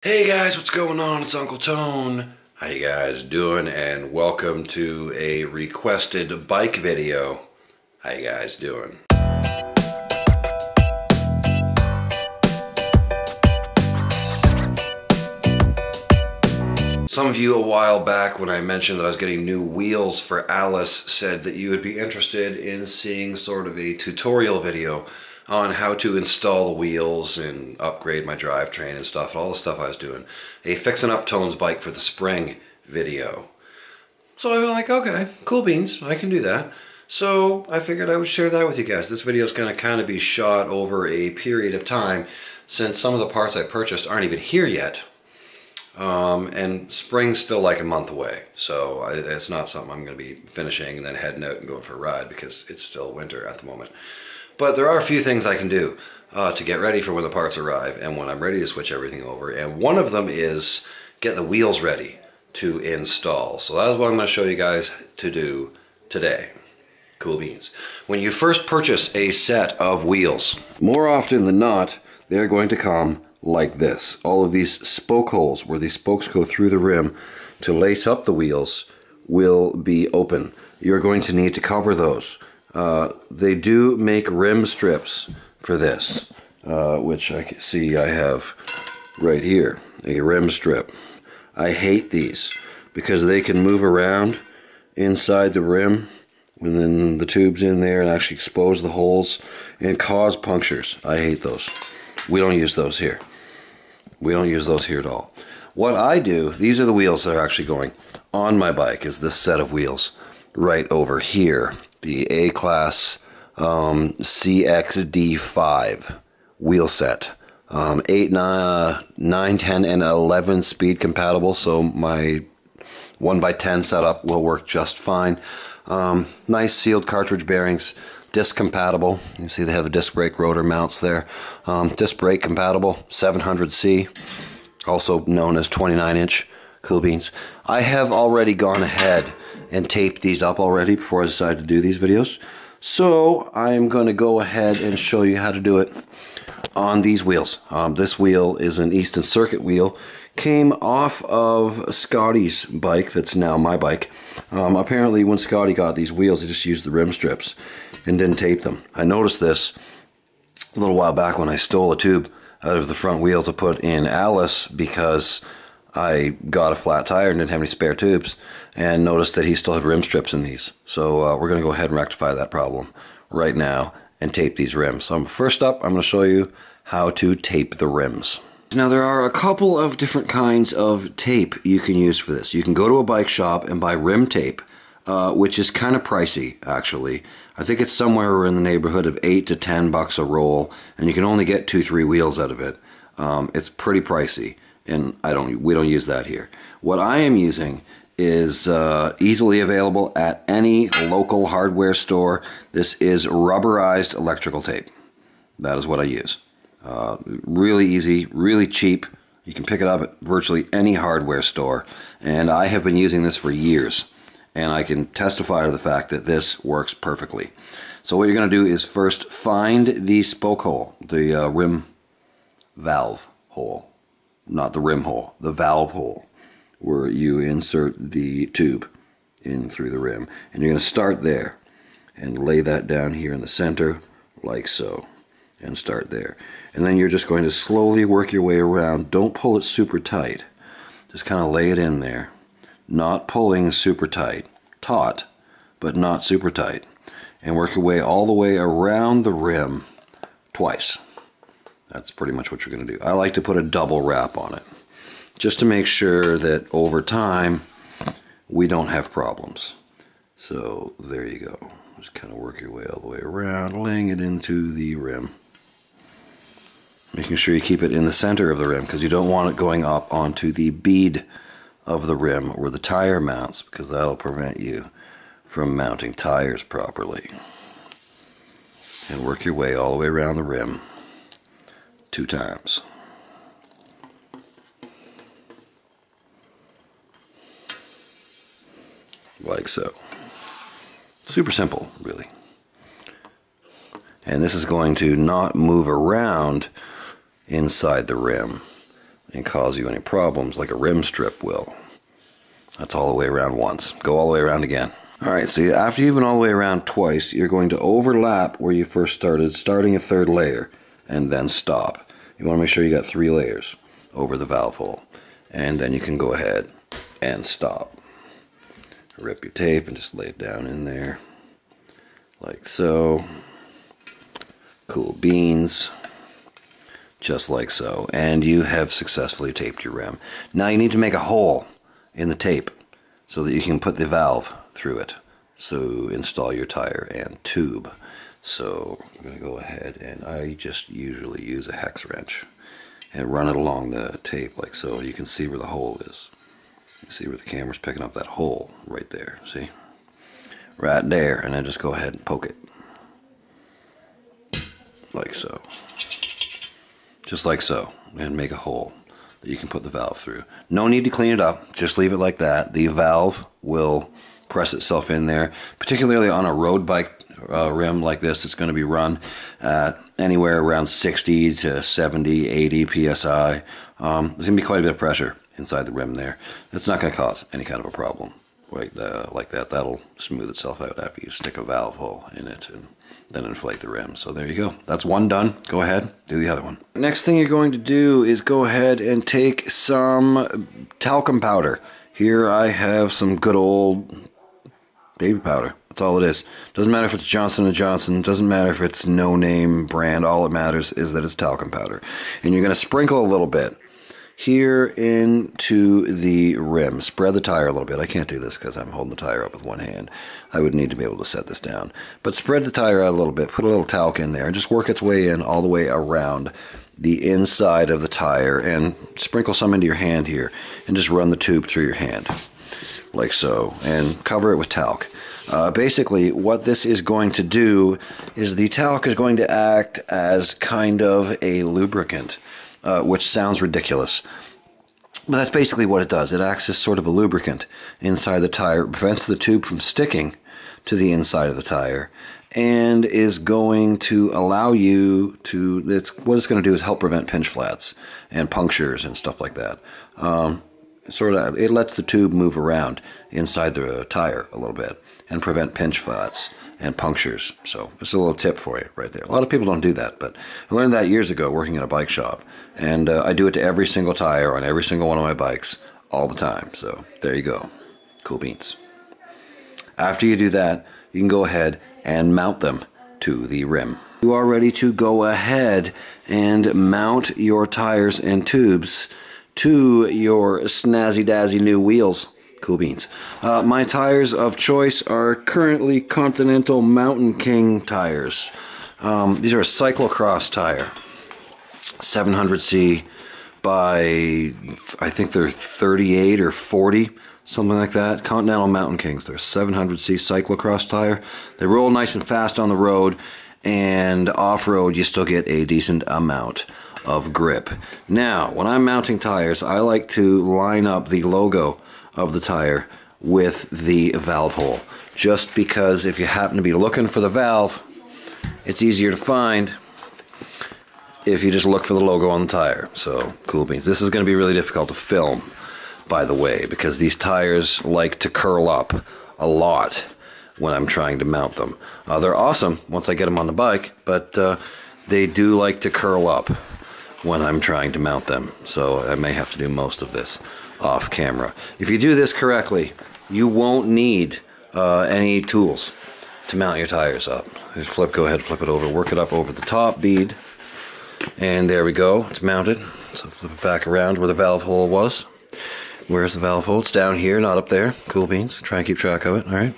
Hey guys, what's going on? It's Uncle Tone. How you guys doing? And welcome to a requested bike video. How you guys doing? Some of you a while back when I mentioned that I was getting new wheels for Alice said that you would be interested in seeing sort of a tutorial video on how to install the wheels and upgrade my drivetrain and stuff, and all the stuff I was doing. A fixing up Tone's bike for the spring video. So I was like, okay, cool beans, I can do that. So I figured I would share that with you guys. This video is going to kind of be shot over a period of time since some of the parts I purchased aren't even here yet. And spring's still like a month away, so it's not something I'm going to be finishing and then heading out and going for a ride because it's still winter at the moment. But there are a few things I can do to get ready for when the parts arrive and when I'm ready to switch everything over. And one of them is get the wheels ready to install. So that is what I'm going to show you guys to do today. Cool beans. When you first purchase a set of wheels, more often than not, they're going to come like this. All of these spoke holes where these spokes go through the rim to lace up the wheels will be open. You're going to need to cover those. They do make rim strips for this, which I can see I have right here, a rim strip. I hate these because they can move around inside the rim and then the tube's in there and actually expose the holes and cause punctures. I hate those. We don't use those here. We don't use those here at all. What I do, these are the wheels that are actually going on my bike, is this set of wheels right over here. The A-Class CXD5 wheel set. 8, 9, 10, and 11 speed compatible, so my 1x10 setup will work just fine. Nice sealed cartridge bearings. Disc compatible. You see they have a disc brake rotor mounts there. Disc brake compatible, 700C, also known as 29-inch. Cool beans. I have already gone ahead and taped these up already before I decided to do these videos. So I'm going to go ahead and show you how to do it on these wheels. This wheel is an Easton Circuit wheel. Came off of Scotty's bike, that's now my bike. Apparently when Scotty got these wheels, he just used the rim strips and didn't tape them. I noticed this a little while back when I stole a tube out of the front wheel to put in Alice because I got a flat tire and didn't have any spare tubes, and noticed that he still had rim strips in these. So we're going to go ahead and rectify that problem right now and tape these rims. So first up, I'm going to show you how to tape the rims. Now there are a couple of different kinds of tape you can use for this. You can go to a bike shop and buy rim tape, which is kind of pricey actually. I think it's somewhere in the neighborhood of $8 to $10 a roll, and you can only get 2-3 wheels out of it. It's pretty pricey, and we don't use that here. What I am using is easily available at any local hardware store. This is rubberized electrical tape. That is what I use. Really easy, really cheap. You can pick it up at virtually any hardware store, and I have been using this for years, and I can testify to the fact that this works perfectly. So what you're going to do is first find the spoke hole, the rim valve hole, not the rim hole, the valve hole, where you insert the tube in through the rim, and you're going to start there and lay that down here in the center like so, and start there. And then you're just going to slowly work your way around. Don't pull it super tight. Just kind of lay it in there. Not pulling super tight. Taut, but not super tight. And work your way all the way around the rim twice. That's pretty much what you're going to do. I like to put a double wrap on it, just to make sure that over time we don't have problems. So there you go. Just kind of work your way all the way around, laying it into the rim. Making sure you keep it in the center of the rim because you don't want it going up onto the bead of the rim or the tire mounts, because that'll prevent you from mounting tires properly. And work your way all the way around the rim 2 times. Like so. Super simple, really. And this is going to not move around inside the rim. and cause you any problems like a rim strip will. That's all the way around once. Go all the way around again. Alright, so after you've been all the way around twice, you're going to overlap where you first started, starting a third layer, and then stop. You want to make sure you got 3 layers over the valve hole. And then you can go ahead and stop. Rip your tape and just lay it down in there, like so. Cool beans. Just like so. And you have successfully taped your rim. Now you need to make a hole in the tape so that you can put the valve through it. So install your tire and tube. So I'm going to go ahead and I just usually use a hex wrench and run it along the tape like so. You can see where the hole is. You see where the camera's picking up that hole right there. See? Right there. And then just go ahead and poke it. Like so. Just like so. And make a hole that you can put the valve through. No need to clean it up. Just leave it like that. The valve will press itself in there. Particularly on a road bike rim like this, it's going to be run at anywhere around 60 to 70, 80 psi. There's going to be quite a bit of pressure inside the rim there. It's not going to cause any kind of a problem like that. That'll smooth itself out after you stick a valve hole in it and then inflate the rim. So there you go. That's one done. Go ahead, do the other one. Next thing you're going to do is go ahead and take some talcum powder. Here I have some good old baby powder. That's all it is. Doesn't matter if it's Johnson & Johnson. Doesn't matter if it's no-name brand. All it matters is that it's talcum powder. And you're going to sprinkle a little bit here into the rim. Spread the tire a little bit. I can't do this because I'm holding the tire up with one hand. I would need to be able to set this down. But spread the tire out a little bit. Put a little talc in there and just work its way in all the way around the inside of the tire and sprinkle some into your hand here and just run the tube through your hand like so and cover it with talc. Basically what this is going to do is the talc is going to act as kind of a lubricant, which sounds ridiculous. But that's basically what it does. It acts as sort of a lubricant inside the tire. It prevents the tube from sticking to the inside of the tire and is going to allow you to, what it's going to do is help prevent pinch flats and punctures and stuff like that. It lets the tube move around inside the tire a little bit and prevent pinch flats and punctures. So it's a little tip for you right there. A lot of people don't do that, but I learned that years ago working at a bike shop, and I do it to every single tire on every single one of my bikes all the time. So there you go. Cool beans. After you do that, you can go ahead and mount them to the rim. You are ready to go ahead and mount your tires and tubes to your snazzy-dazzy new wheels. Cool beans. My tires of choice are currently Continental Mountain King tires. These are a cyclocross tire. 700C by, I think they're 38 or 40, something like that. Continental Mountain Kings. They're 700C cyclocross tire. They roll nice and fast on the road, and off-road you still get a decent amount of grip. Now, when I'm mounting tires, I like to line up the logo of the tire with the valve hole, just because if you happen to be looking for the valve, it's easier to find if you just look for the logo on the tire. So, cool beans. This is going to be really difficult to film, by the way, because these tires like to curl up a lot when I'm trying to mount them. They're awesome once I get them on the bike, but they do like to curl up when I'm trying to mount them. So I may have to do most of this off camera. If you do this correctly, you won't need any tools to mount your tires up. Just go ahead, flip it over, work it up over the top bead, and there we go, it's mounted. So flip it back around where the valve hole was. Where's the valve hole? It's down here, not up there. Cool beans. Try and keep track of it. All right.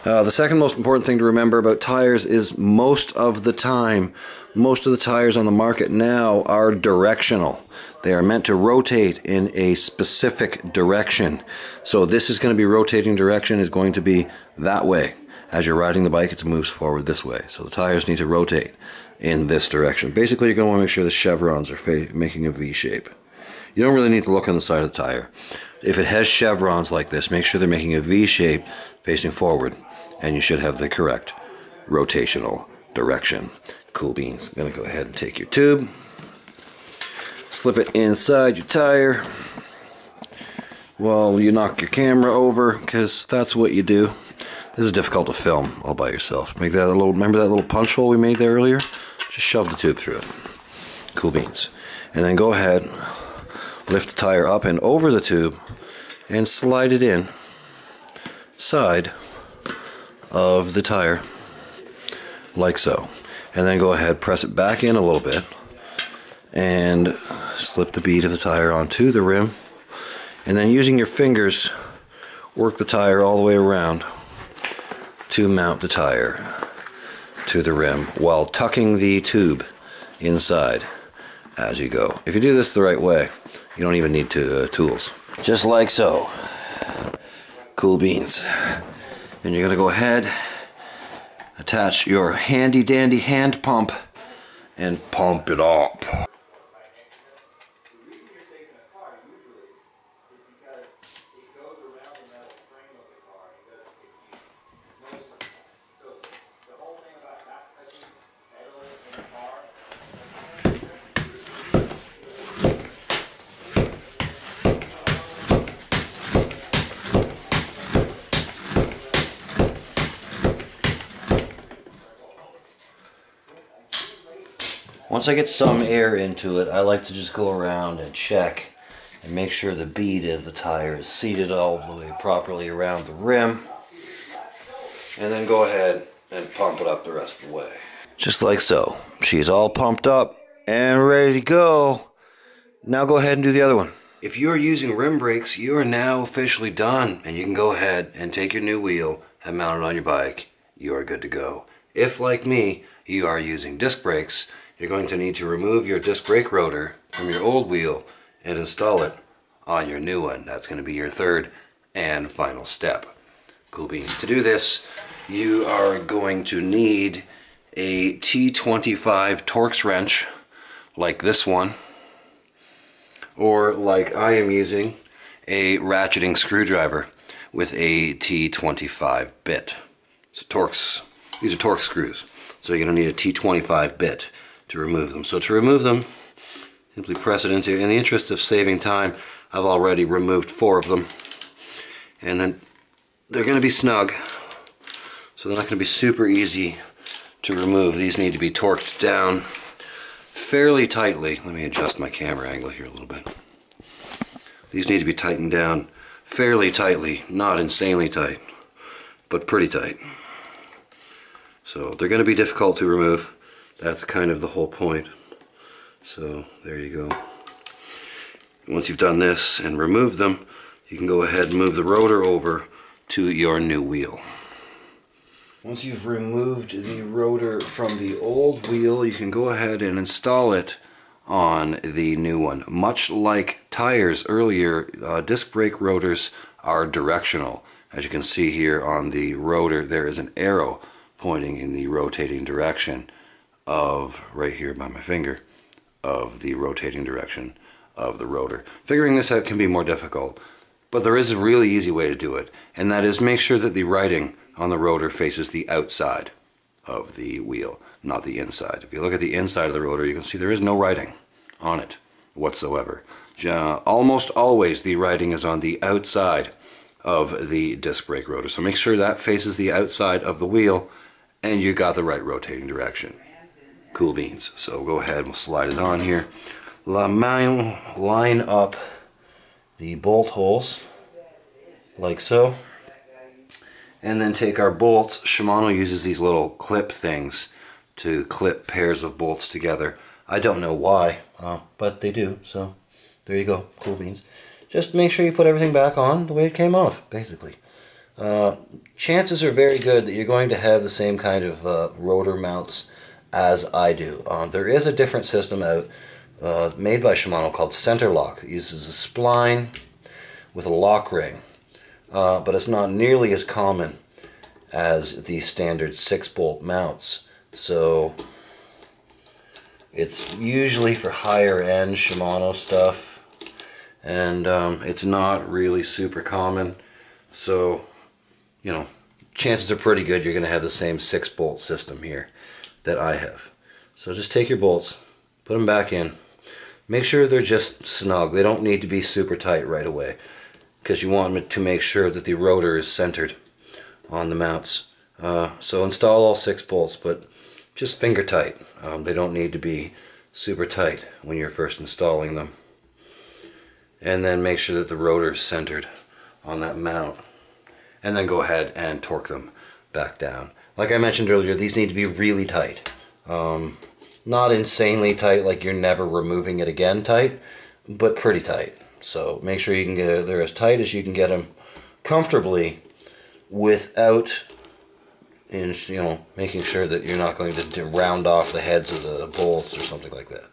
The second most important thing to remember about tires is most of the tires on the market now are directional. They are meant to rotate in a specific direction. So this is going to be rotating direction is going to be that way. As you're riding the bike, it moves forward this way. So the tires need to rotate in this direction. Basically, you're going to want to make sure the chevrons are making a V shape. You don't really need to look on the side of the tire. If it has chevrons like this, make sure they're making a V shape facing forward, and you should have the correct rotational direction. Cool beans. I'm going to go ahead and take your tube, Slip it inside your tire while you knock your camera over, because that's what you do. This is difficult to film all by yourself. Make that little, remember that little punch hole we made there earlier? Just shove the tube through it. Cool beans. And then go ahead, lift the tire up and over the tube and slide it in side of the tire like so. And then go ahead, press it back in a little bit and slip the bead of the tire onto the rim, and then using your fingers work the tire all the way around to mount the tire to the rim while tucking the tube inside as you go. If you do this the right way, you don't even need tools. Just like so. Cool beans. And you're going to go ahead, attach your handy dandy hand pump and pump it up. Once I get some air into it, I like to just go around and check and make sure the bead of the tire is seated all the way properly around the rim, and then go ahead and pump it up the rest of the way. Just like so. She's all pumped up and ready to go. Now go ahead and do the other one. If you are using rim brakes, you are now officially done, and you can go ahead and take your new wheel and mount it on your bike. You are good to go. If, like me, you are using disc brakes, you're going to need to remove your disc brake rotor from your old wheel and install it on your new one. That's going to be your third and final step. Cool beans. To do this, you are going to need a T25 Torx wrench like this one, or like I am using, a ratcheting screwdriver with a T25 bit. So Torx, these are Torx screws. So you're going to need a T25 bit to remove them. So to remove them, simply press it into, in the interest of saving time, I've already removed 4 of them. And then they're going to be snug, so they're not going to be super easy to remove. These need to be torqued down fairly tightly. Let me adjust my camera angle here a little bit. These need to be tightened down fairly tightly, not insanely tight, but pretty tight. So they're going to be difficult to remove. That's kind of the whole point. So there you go. Once you've done this and removed them, you can go ahead and move the rotor over to your new wheel. Once you've removed the rotor from the old wheel, you can go ahead and install it on the new one. Much like tires earlier, disc brake rotors are directional. As you can see here on the rotor, there is an arrow pointing in the rotating direction of, right here by my finger, of the rotating direction of the rotor. Figuring this out can be more difficult, but there is a really easy way to do it, and that is make sure that the writing on the rotor faces the outside of the wheel, not the inside. If you look at the inside of the rotor, you can see there is no writing on it whatsoever. Almost always the writing is on the outside of the disc brake rotor, so make sure that faces the outside of the wheel and you got the right rotating direction. Cool beans. So go ahead, we'll slide it on here. Line up the bolt holes like so, and then take our bolts. Shimano uses these little clip things to clip pairs of bolts together. I don't know why, but they do, so there you go. Cool beans. Just make sure you put everything back on the way it came off, basically. Chances are very good that you're going to have the same kind of rotor mounts as I do. There is a different system out made by Shimano called Center Lock. It uses a spline with a lock ring, but it's not nearly as common as the standard 6-bolt mounts. So it's usually for higher end Shimano stuff, and it's not really super common. So, you know, chances are pretty good you're going to have the same 6-bolt system here that I have. So just take your bolts, put them back in, Make sure they're just snug. They don't need to be super tight right away, because you want to make sure that the rotor is centered on the mounts. So install all 6 bolts, but just finger tight. They don't need to be super tight when you're first installing them. And then make sure that the rotor is centered on that mount. And then go ahead and torque them back down. Like I mentioned earlier, these need to be really tight. Not insanely tight, like you're never removing it again tight, but pretty tight. So make sure you can get they're as tight as you can get them comfortably without, making sure that you're not going to round off the heads of the bolts or something like that.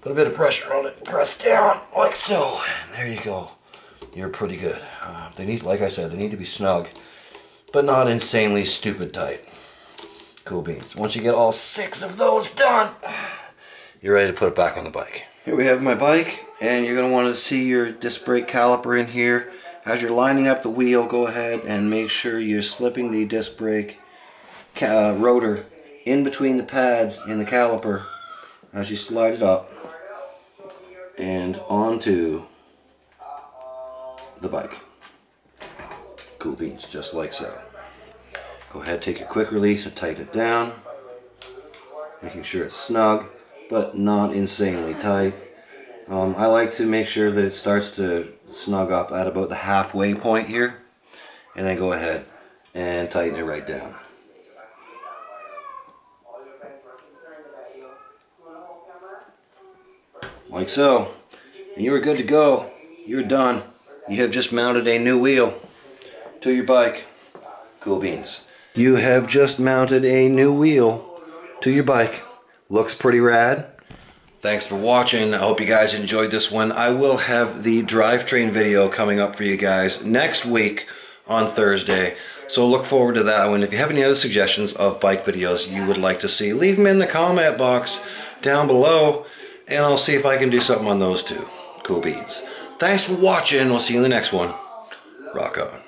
Put a bit of pressure on it, press down like so. There you go. You're pretty good. They need, like I said, they need to be snug, but not insanely stupid tight. Cool beans. Once you get all 6 of those done, you're ready to put it back on the bike. Here we have my bike, and you're going to want to see your disc brake caliper in here. As you're lining up the wheel, go ahead and make sure you're slipping the disc brake rotor in between the pads in the caliper as you slide it up and onto the bike. Cool beans, just like so. Go ahead, take a quick release and tighten it down, making sure it's snug but not insanely tight. I like to make sure that it starts to snug up at about the halfway point here, and then go ahead and tighten it right down. Like so. And you are good to go. You're done. You have just mounted a new wheel to your bike. Cool beans. You have just mounted a new wheel to your bike. Looks pretty rad. Thanks for watching. I hope you guys enjoyed this one. I will have the drivetrain video coming up for you guys next week on Thursday. So look forward to that one. If you have any other suggestions of bike videos you would like to see, leave them in the comment box down below, and I'll see if I can do something on those too. Cool beans. Thanks for watching. We'll see you in the next one. Rock on.